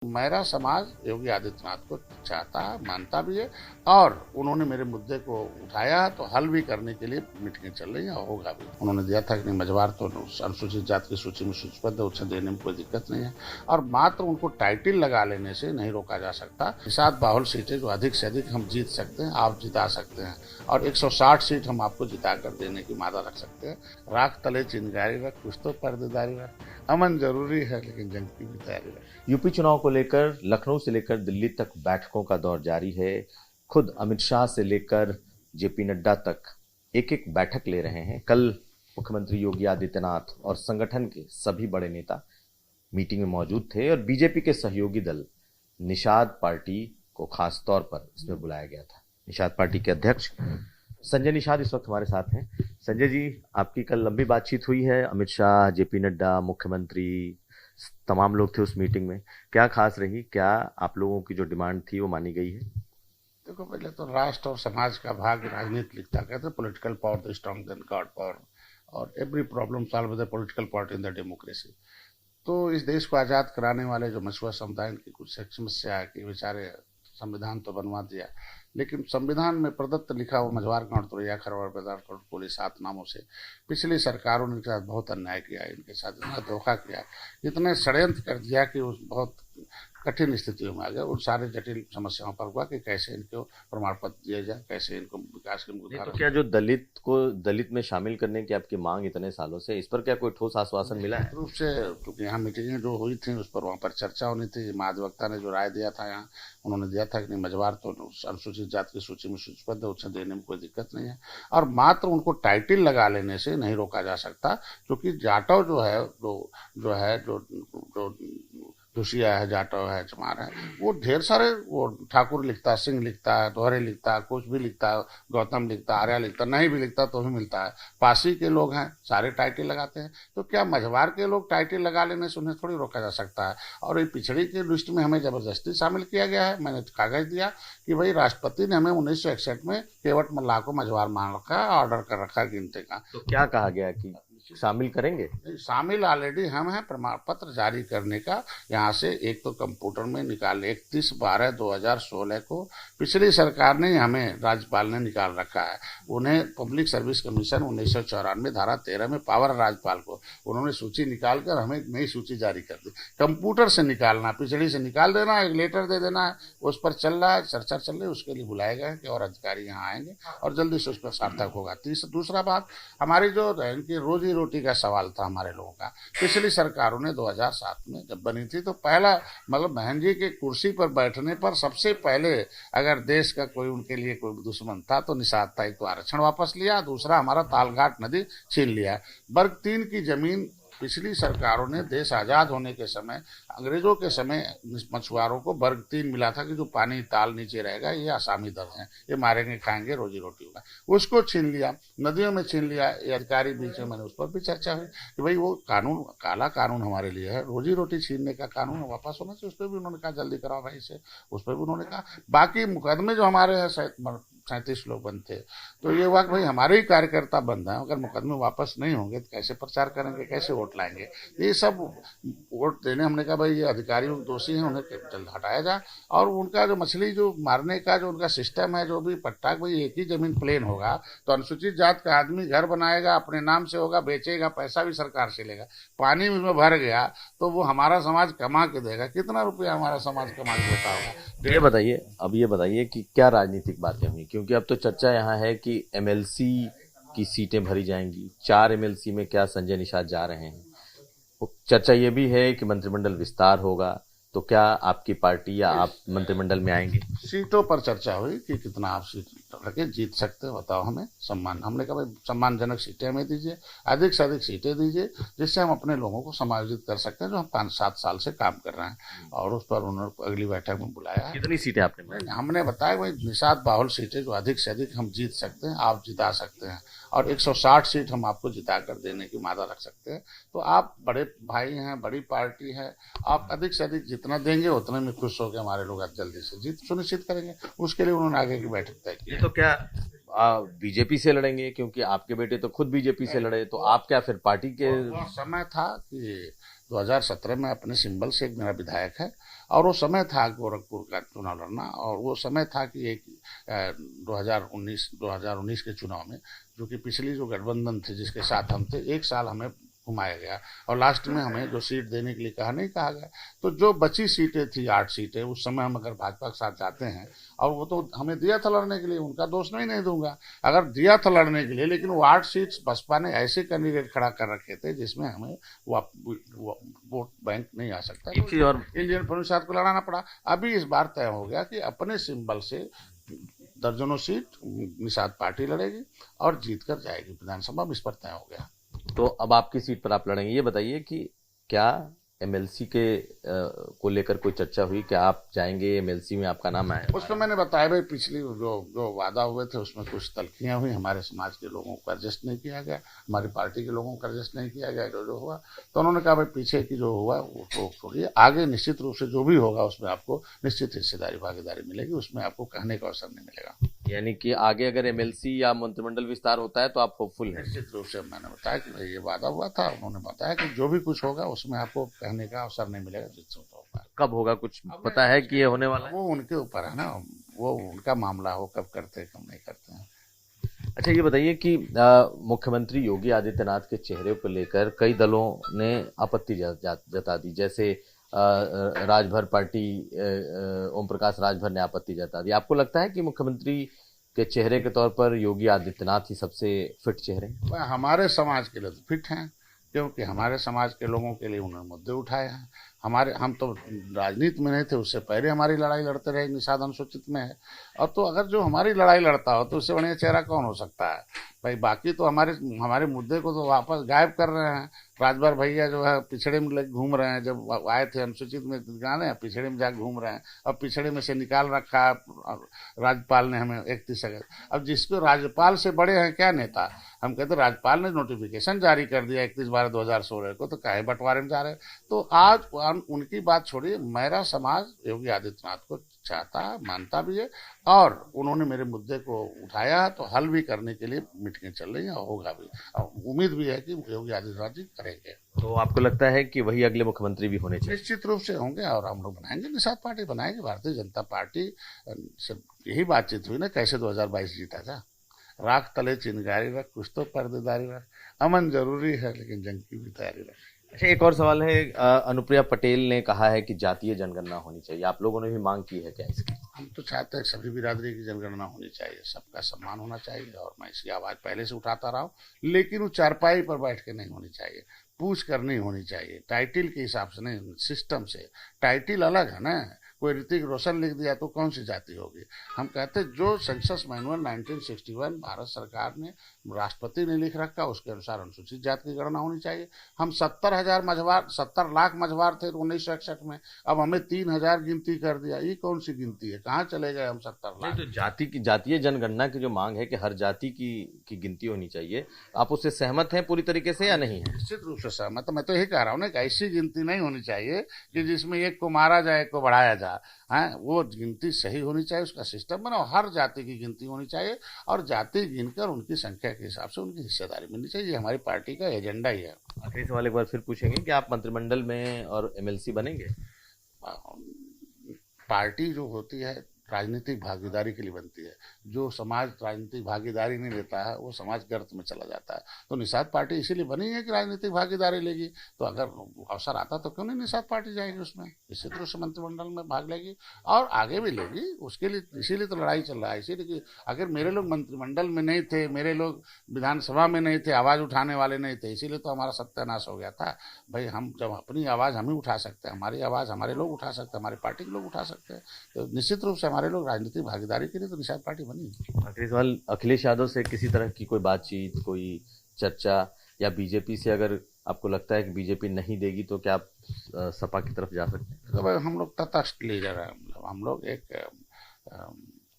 मेरा समाज योगी आदित्यनाथ को चाहता है, मानता भी है और उन्होंने मेरे मुद्दे को उठाया तो हल भी करने के लिए मीटिंगें चल रही हैं और होगा भी। उन्होंने दिया था कि नहीं मझवार तो अनुसूचित जाति की सूची में सूचीबद्ध है, उसे देने में कोई दिक्कत नहीं है और मात्र उनको टाइटल लगा लेने से नहीं रोका जा सकता। निषाद बाहुल सीटें जो अधिक से अधिक हम जीत सकते हैं, आप जिता सकते हैं और 160 सीट हम आपको जिता कर देने की मादा रख सकते हैं। राख तले चिंगारी रख, कुछ तो पर्देदारी रख, अमन जरूरी है लेकिन जंग की भी तैयारी रख। यूपी चुनाव को लेकर लखनऊ से लेकर दिल्ली तक बैठकों का दौर जारी है। खुद अमित शाह से लेकर जेपी नड्डा तक एक एक बैठक ले रहे हैं। कल मुख्यमंत्री योगी आदित्यनाथ और संगठन के सभी बड़े नेता मीटिंग में मौजूद थे और बीजेपी के सहयोगी दल निषाद पार्टी को खास तौर पर इसमें बुलाया गया था। निषाद पार्टी के अध्यक्ष संजय निषाद इस वक्त हमारे साथ हैं। संजय जी, आपकी कल लंबी बातचीत हुई है, अमित शाह, जेपी नड्डा, मुख्यमंत्री, तमाम लोग थे उस मीटिंग में। क्या खास रही, क्या आप लोगों की जो डिमांड थी वो मानी गई है? देखो, पहले तो राष्ट्र और समाज का भाग राजनीति लिखता, कहते हैं political power the strong than god power और every problem solve with the political party in the democracy. तो इस देश को आज़ाद कराने वाले जो मछुआ समुदाय की कुछ समस्या है कि बेचारे संविधान तो बनवा दिया लेकिन संविधान में प्रदत्त लिखा हुआ मझवार गणतोड़िया खरवाड़ बेदार कोली 7 नामों से पिछली सरकारों ने इनके साथ बहुत अन्याय किया, इनके साथ इतना धोखा किया, इतने षड्यंत्र कर दिया कि उस बहुत कठिन स्थितियों में आ गए। उन सारे जटिल समस्याओं पर हुआ कि कैसे इनको प्रमाण पत्र दिया जाए, कैसे इनको विकास के मुद्दे। तो क्या जो दलित में शामिल करने की आपकी मांग इतने सालों से, इस पर क्या कोई ठोस आश्वासन मिला है? रूप से क्योंकि यहाँ मीटिंगें जो हुई थी उस पर वहाँ पर चर्चा होनी थी। महाधिवक्ता ने जो राय दिया था यहाँ, उन्होंने दिया था कि नहीं मझवार तो अनुसूचित जाति की सूची में सूचीबद्ध है, उसे देने में कोई दिक्कत नहीं है और मात्र उनको टाइटल लगा लेने से नहीं रोका जा सकता। क्योंकि जाटव जो दुशिया है, जाटव है, चमार है, वो ढेर सारे, वो ठाकुर लिखता है, सिंह लिखता है, दोहरे लिखता है, कुछ भी लिखता है, गौतम लिखता है, आर्या लिखता है, नहीं भी लिखता तो भी मिलता है। पासी के लोग हैं, सारे टाइटल लगाते हैं। तो क्या मझवार के लोग टाइटल लगा लेने से उन्हें थोड़ी रोका जा सकता है? और ये पिछड़ी की लिस्ट में हमें जबरदस्ती शामिल किया गया है। मैंने कागज दिया कि भाई राष्ट्रपति ने हमें 1961 में केवट मल्लाह को मझवार मान रखा, ऑर्डर कर रखा गिनते का। तो क्या कहा गया कि शामिल करेंगे? शामिल ऑलरेडी हम हैं। प्रमाण पत्र जारी करने का यहाँ से एक तो कंप्यूटर में निकाल 31/12/2016 को पिछली सरकार ने हमें राज्यपाल ने निकाल रखा है। उन्हें पब्लिक सर्विस कमीशन 1994 धारा 13 में पावर राज्यपाल को, उन्होंने सूची निकाल कर हमें नई सूची जारी कर दी। कंप्यूटर से निकालना, पिछड़ी से निकाल देना, एक लेटर दे देना है, उस पर चल रहा है, चर्चा चल रही है, उसके लिए बुलाए गए कि और अधिकारी यहाँ आएंगे और जल्दी से उस पर सार्थक होगा। दूसरा बात, हमारी जो इनकी रोजी रोटी का सवाल था हमारे लोगों का। पिछली सरकारों ने 2007 में जब बनी थी तो पहला मतलब बहन जी के कुर्सी पर बैठने पर सबसे पहले अगर देश का कोई उनके लिए कोई दुश्मन था तो निषाद था। एक तो आरक्षण वापस लिया, दूसरा हमारा तालघाट नदी छीन लिया। वर्ग 3 की जमीन पिछली सरकारों ने देश आज़ाद होने के समय, अंग्रेजों के समय मछुआरों को वर्ग 3 मिला था कि जो पानी ताल नीचे रहेगा ये आसामी दल हैं, ये मारेंगे खाएंगे, रोजी रोटी होगा। उसको छीन लिया, नदियों में छीन लिया। ये अधिकारी बीच में, मैंने उस पर भी चर्चा हुई कि भाई वो कानून, काला कानून हमारे लिए है, रोजी रोटी छीनने का कानून वापस होना चाहिए। उस पर भी उन्होंने कहा जल्दी कराओ भाई से, उस पर भी उन्होंने कहा। बाकी मुकदमे जो हमारे हैं 37 लोग बंद थे, तो ये हुआ कि भाई हमारे ही कार्यकर्ता बंद हैं, अगर मुकदमे वापस नहीं होंगे तो कैसे प्रचार करेंगे, कैसे वोट लाएंगे? ये सब वोट देने, हमने कहा भाई ये अधिकारी दोषी हैं, उन्हें जल्द हटाया जाए और उनका जो मछली जो मारने का जो उनका सिस्टम है, जो भी पट्टा, भाई एक ही जमीन प्लेन होगा तो अनुसूचित जात का आदमी घर बनाएगा, अपने नाम से होगा, बेचेगा, पैसा भी सरकार से लेगा। पानी में भर गया तो वो हमारा समाज कमा के देगा, कितना रुपया हमारा समाज कमा के देता होगा? ये बताइए कि क्या राजनीतिक बातें हुई, क्योंकि अब तो चर्चा यहाँ है कि एमएलसी की सीटें भरी जाएंगी। 4 एमएलसी में क्या संजय निषाद जा रहे हैं? चर्चा ये भी है कि मंत्रिमंडल विस्तार होगा, तो क्या आपकी पार्टी या आप मंत्रिमंडल में आएंगे? सीटों पर चर्चा हुई कि कितना आप सीट रखे जीत सकते हो, बताओ हमें सम्मान। हमने कहा भाई सम्मानजनक सीटें हमें दीजिए, अधिक से अधिक सीटें दीजिए, जिससे हम अपने लोगों को समायोजित कर सकते हैं जो हम 5-7 साल से काम कर रहे हैं। और उस पर उन्होंने अगली बैठक में बुलाया है। कितनी सीटें आपने? हमने बताया भाई निषाद बाहुल सीटें जो अधिक से अधिक हम जीत सकते हैं, आप जिता सकते हैं और 160 सीट हम आपको जिता कर देने की मादा रख सकते हैं। तो आप बड़े भाई हैं, बड़ी पार्टी है, आप अधिक से अधिक जितना देंगे उतने में खुश होकर हमारे लोग जल्दी से जीत सुनिश्चित करेंगे। उसके लिए उन्होंने आगे की बैठक तय की। तो क्या बीजेपी से लड़ेंगे? क्योंकि आपके बेटे तो खुद बीजेपी से लड़े, तो आप क्या फिर पार्टी के? समय था कि 2017 में अपने सिंबल से एक मेरा विधायक है, और वो समय था गोरखपुर का चुनाव लड़ना, और वो समय था कि एक 2019 के चुनाव में, जो कि पिछली जो गठबंधन थी जिसके साथ हम थे, एक साल हमें घुमाया गया और लास्ट में हमें जो सीट देने के लिए कहा गया। तो जो बची सीटें थी 8 सीटें, उस समय हम अगर भाजपा के साथ जाते हैं, और वो तो हमें दिया था लड़ने के लिए, उनका दोष नहीं दूंगा, अगर दिया था लड़ने के लिए, लेकिन वो 8 सीट बसपा ने ऐसे कैंडिडेट खड़ा कर रखे थे जिसमें हमें वोट बैंक नहीं आ सकता, तो और इंडियन फॉरेन साथ को लड़ाना पड़ा। अभी इस बार तय हो गया कि अपने सिंबल से दर्जनों सीट निषाद पार्टी लड़ेगी और जीत कर जाएगी विधानसभा में, इस पर तय हो गया। तो अब आपकी सीट पर आप लड़ेंगे। ये बताइए कि क्या एमएलसी के को लेकर कोई चर्चा हुई? क्या आप जाएंगे एमएलसी में? आपका नाम आया? उसमें मैंने बताया भाई, पिछली जो वादा हुए थे उसमें कुछ तल्खियां हुई, हमारे समाज के लोगों को एडजस्ट नहीं किया गया, हमारी पार्टी के लोगों को एडजस्ट नहीं किया गया, जो हुआ। तो उन्होंने कहा भाई पीछे की जो हुआ वो छोड़िए, आगे निश्चित रूप से जो भी होगा उसमें आपको निश्चित हिस्सेदारी भागीदारी मिलेगी, उसमें आपको कहने का अवसर नहीं मिलेगा। यानी कि आगे अगर एमएलसी या मंत्रिमंडल विस्तार होता है तो आप होपफुल हैं? निश्चित रूप से मैंने बताया कि भाई ये वादा हुआ था, उन्होंने बताया कि जो भी कुछ होगा उसमें आपको कहने का अवसर नहीं मिलेगा। कब होगा कुछ पता है कि ये होने वाला है? वो उनके ऊपर है ना, वो उनका मामला हो, कब करते हैं कब नहीं करते हैं। अच्छा, ये बताइए कि मुख्यमंत्री योगी आदित्यनाथ के चेहरे को लेकर कई दलों ने आपत्ति जता दी, जैसे राजभर पार्टी, ओम प्रकाश राजभर ने आपत्ति जता दी। आपको लगता है कि मुख्यमंत्री के चेहरे के तौर पर योगी आदित्यनाथ ही सबसे फिट चेहरे हैं? हमारे समाज के लिए तो फिट हैं, क्योंकि हमारे समाज के लोगों के लिए उन्होंने मुद्दे उठाए हैं। हम तो राजनीति में नहीं थे, उससे पहले हमारी लड़ाई लड़ते रहे, निषाद अनुसूचित में है। और तो अगर जो हमारी लड़ाई लड़ता हो तो उससे बढ़िया चेहरा कौन हो सकता है भाई। बाकी तो हमारे मुद्दे को तो वापस गायब कर रहे हैं। राजभर भैया जो है पिछड़े में घूम रहे हैं, जब आए थे अनुसूचित में गाने, पिछड़े में जाकर घूम रहे हैं, अब पिछड़े में से निकाल रखा है राज्यपाल ने हमें 31 अगस्त। अब जिसको राज्यपाल से बड़े हैं क्या नेता, हम कहते राज्यपाल ने नोटिफिकेशन जारी कर दिया 31/12/2016 को, तो काहे बंटवारे में जा रहे हैं। तो आज उनकी बात छोड़िए, मेरा समाज योगी आदित्यनाथ को चाहता है, मानता भी है, और उन्होंने मेरे मुद्दे को उठाया तो हल भी करने के लिए मीटिंगें चल रही हैं, और होगा भी, और उम्मीद भी है कि योगी आदित्यनाथ जी करेंगे। तो आपको लगता है कि वही अगले मुख्यमंत्री भी होने चाहिए? निश्चित रूप से होंगे, और हम लोग बनाएंगे, निषाद पार्टी बनाएंगे। भारतीय जनता पार्टी से यही बातचीत हुई ना, कैसे 2022 जीता था। राख तले चिनगारी रख, कुछ तो पर्देदारी रख, अमन जरूरी है लेकिन जंग की भी तैयारी रख। अच्छा, एक और सवाल है। अनुप्रिया पटेल ने कहा है कि जातीय जनगणना होनी चाहिए, आप लोगों ने भी मांग की है क्या इसकी? हम तो चाहते हैं सभी बिरादरी की जनगणना होनी चाहिए, सबका सम्मान होना चाहिए, और मैं इसकी आवाज पहले से उठाता रहा हूँ, लेकिन वो चारपाई पर बैठ के नहीं होनी चाहिए, पूछ कर नहीं होनी चाहिए, टाइटिल के हिसाब से नहीं, सिस्टम से। टाइटिल अलग है ना, कोई ऋतिक रोशन लिख दिया तो कौन सी जाति होगी। हम कहते जो सेंसस मैनुअल 1961 भारत सरकार ने, राष्ट्रपति ने लिख रखा, उसके अनुसार अनुसूचित जाति की गणना होनी चाहिए। हम 70 लाख मझवार थे 1961 में, अब हमें 3000 गिनती कर दिया। ये कौन सी गिनती है, कहाँ चले गए हम 70 लाख। तो जातीय जनगणना की जो मांग है कि हर जाति की गिनती होनी चाहिए, आप उससे सहमत हैं पूरी तरीके से या नहीं है? निश्चित रूप से सहमत। मैं तो यही कह रहा हूँ ना कि ऐसी गिनती नहीं होनी चाहिए कि जिसमें एक को मारा जाए, एक को बढ़ाया जाए। वो गिनती सही होनी चाहिए, उसका सिस्टम बनाओ, हर जाति की गिनती होनी चाहिए, और जाति गिनकर उनकी संख्या के हिसाब से उनकी हिस्सेदारी मिलनी चाहिए। ये हमारी पार्टी का एजेंडा ही है। आखिरी सवाल एक बार फिर पूछेंगे कि आप मंत्रिमंडल में और एमएलसी बनेंगे? पार्टी जो होती है राजनीतिक भागीदारी के लिए बनती है। जो समाज राजनीतिक भागीदारी नहीं लेता है वो समाज गर्त में चला जाता है। तो निषाद पार्टी इसीलिए बनी है कि राजनीतिक भागीदारी लेगी। तो अगर अवसर आता तो क्यों नहीं निषाद पार्टी जाएगी उसमें, निश्चित रूप से मंत्रिमंडल में भाग लेगी और आगे भी लेगी। उसके लिए इसीलिए तो लड़ाई चल रहा है। इसीलिए कि अगर मेरे लोग मंत्रिमंडल में नहीं थे, मेरे लोग विधानसभा में नहीं थे, आवाज़ उठाने वाले नहीं थे, इसीलिए तो हमारा सत्यानाश हो गया था। भाई हम जब अपनी आवाज़ हम ही उठा सकते हैं, हमारी आवाज़ हमारे लोग उठा सकते हैं, हमारी पार्टी के लोग उठा सकते हैं, तो निश्चित रूप से हमारे लोग राजनीतिक भागीदारी के लिए तो निषाद पार्टी बनी। आखिरी सवाल, अखिलेश यादव से किसी तरह की कोई बातचीत, कोई चर्चा, या बीजेपी से अगर आपको लगता है कि बीजेपी नहीं देगी तो क्या आप सपा की तरफ जा सकते हैं? तो भाई हम लोग तटस्थ लीडर हैं, हम लोग एक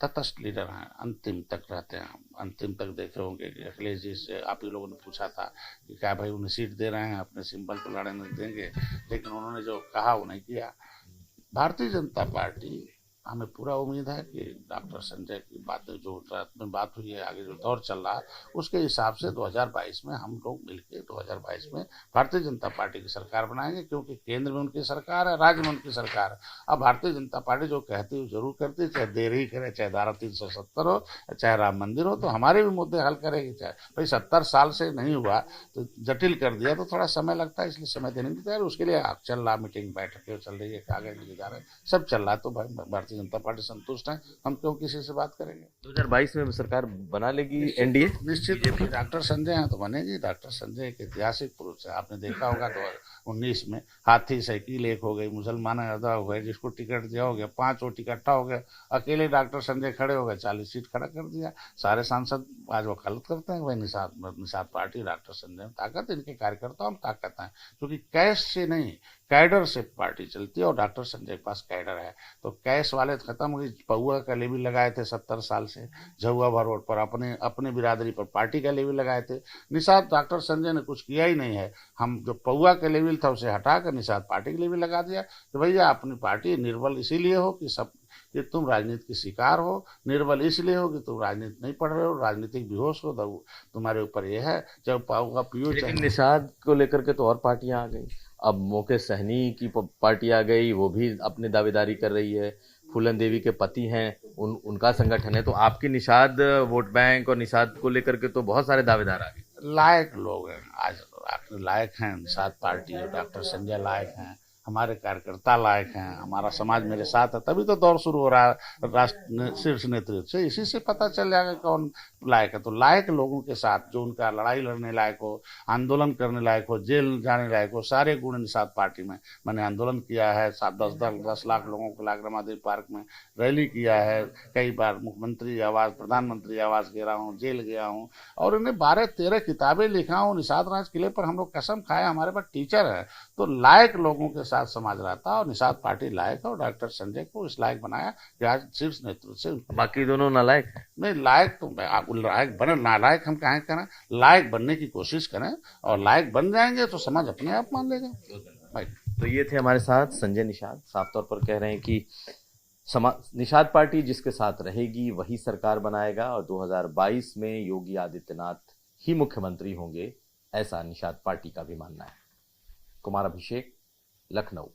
तटस्थ लीडर हैं, अंतिम तक रहते हैं। अंतिम तक देखे होंगे कि अखिलेश जी से आप ही लोगों ने पूछा था कि क्या भाई उन्हें सीट दे रहे हैं, अपने सिंबल पर लड़ने देंगे, लेकिन उन्होंने जो कहा वो नहीं किया। भारतीय जनता पार्टी हमें पूरा उम्मीद है कि डॉक्टर संजय की बातें जो रात में बात हुई है, आगे जो दौर चल रहा है उसके हिसाब से 2022 में हम लोग मिलकर 2022 में भारतीय जनता पार्टी की सरकार बनाएंगे, क्योंकि केंद्र में उनकी सरकार है, राज्य में उनकी सरकार है। अब भारतीय जनता पार्टी जो कहती है जरूर करती है, चाहे देर ही करे, चाहे धारा 370 हो, चाहे राम मंदिर हो, तो हमारे भी मुद्दे हल करेगी। चाहे भाई 70 साल से नहीं हुआ तो जटिल कर दिया तो थोड़ा समय लगता है, इसलिए समय देने की तैयारी उसके लिए चल रहा, मीटिंग बैठकें चल रही है, कागज लिए जा रहे हैं, सब चल रहा है। तो भाई भारतीय जनता पार्टी संतुष्ट है, हम क्यों किसी से बात करेंगे। 2022 में सरकार बना लेगी एनडीए? निश्चित रूप से डॉक्टर संजय हैं तो बनेगी। डॉक्टर संजय एक ऐतिहासिक पुरुष है, आपने देखा होगा 2019 में हाथी साइकिल एक हो गई, मुसलमान ज्यादा हो गए, जिसको टिकट दिया हो गया 5 वोट इकट्ठा हो गया, अकेले डॉक्टर संजय खड़े हो गए, 40 सीट खड़ा कर दिया। सारे सांसद आज वकालत करते हैं भाई निषाद पार्टी डॉक्टर संजय ताकत, इनके कार्यकर्ताओं में ताकत है, क्योंकि कैश से नहीं कैडर से पार्टी चलती है और डॉक्टर संजय के पास कैडर है। तो कैश वाले खत्म हो गई। पौआ का लेवी लगाए थे 70 साल से झुआ भरोट पर, अपने बिरादरी पर पार्टी का लेवी लगाए थे। निषाद डॉक्टर संजय ने कुछ किया ही नहीं है। हम जो पौआ का लेवल था उसे हटाकर निषाद पार्टी के लेवल लगा दिया। तो भैया अपनी पार्टी निर्बल इसीलिए हो कि सब कि तुम राजनीति के शिकार हो, निर्बल इसलिए हो कि तुम राजनीति नहीं पढ़ रहे हो, राजनीतिक बेहोश हो, तुम्हारे ऊपर यह है। जब पाऊंगा पियो। लेकिन निषाद को लेकर के तो और पार्टियां आ गई। अब मुकेश सहनी की पार्टी आ गई, वो भी अपनी दावेदारी कर रही है। फूलन देवी के पति हैं, उनका संगठन है। तो आपकी निषाद वोट बैंक और निषाद को लेकर के तो बहुत सारे दावेदार आ गए। लायक लोग हैं आज, लायक हैं निषाद पार्टी और डॉक्टर संजय लायक हैं, हमारे कार्यकर्ता लायक हैं, हमारा समाज मेरे साथ है, तभी तो दौर शुरू हो रहा है राष्ट्र शीर्ष नेतृत्व से। इसी से पता चल जाएगा कौन लायक है। तो लायक लोगों के साथ, जो उनका लड़ाई लड़ने लायक हो, आंदोलन करने लायक हो, जेल जाने लायक हो, सारे गुण निषाद पार्टी में। मैंने आंदोलन किया है, 10 लाख लोगों को लाकर रमादेवी पार्क में रैली किया है, कई बार मुख्यमंत्री आवास, प्रधानमंत्री आवास गया हूँ, जेल गया हूँ, और उन्हें 12-13 किताबें लिखा हूँ। निषाद राज किले पर हम लोग कसम खाए, हमारे पास टीचर है। तो लायक लोगों के साथ समाज रहता है और निषाद पार्टी लायक है और डॉक्टर संजय को इस लायक बनाया कि आज शीर्ष नेतृत्व से। बाकी दोनों नालायक है? नहीं, लायक तो लायक बने, नालायक हम कहें करें, लायक बनने की कोशिश करें और लायक बन जाएंगे तो समाज अपने आप मान लेगा भाई। तो ये थे हमारे साथ संजय निषाद, साफ तौर पर कह रहे हैं कि निषाद पार्टी जिसके साथ रहेगी वही सरकार बनाएगा और 2022 में योगी आदित्यनाथ ही मुख्यमंत्री होंगे, ऐसा निषाद पार्टी का भी मानना है। कुमार अभिषेक, लखनऊ।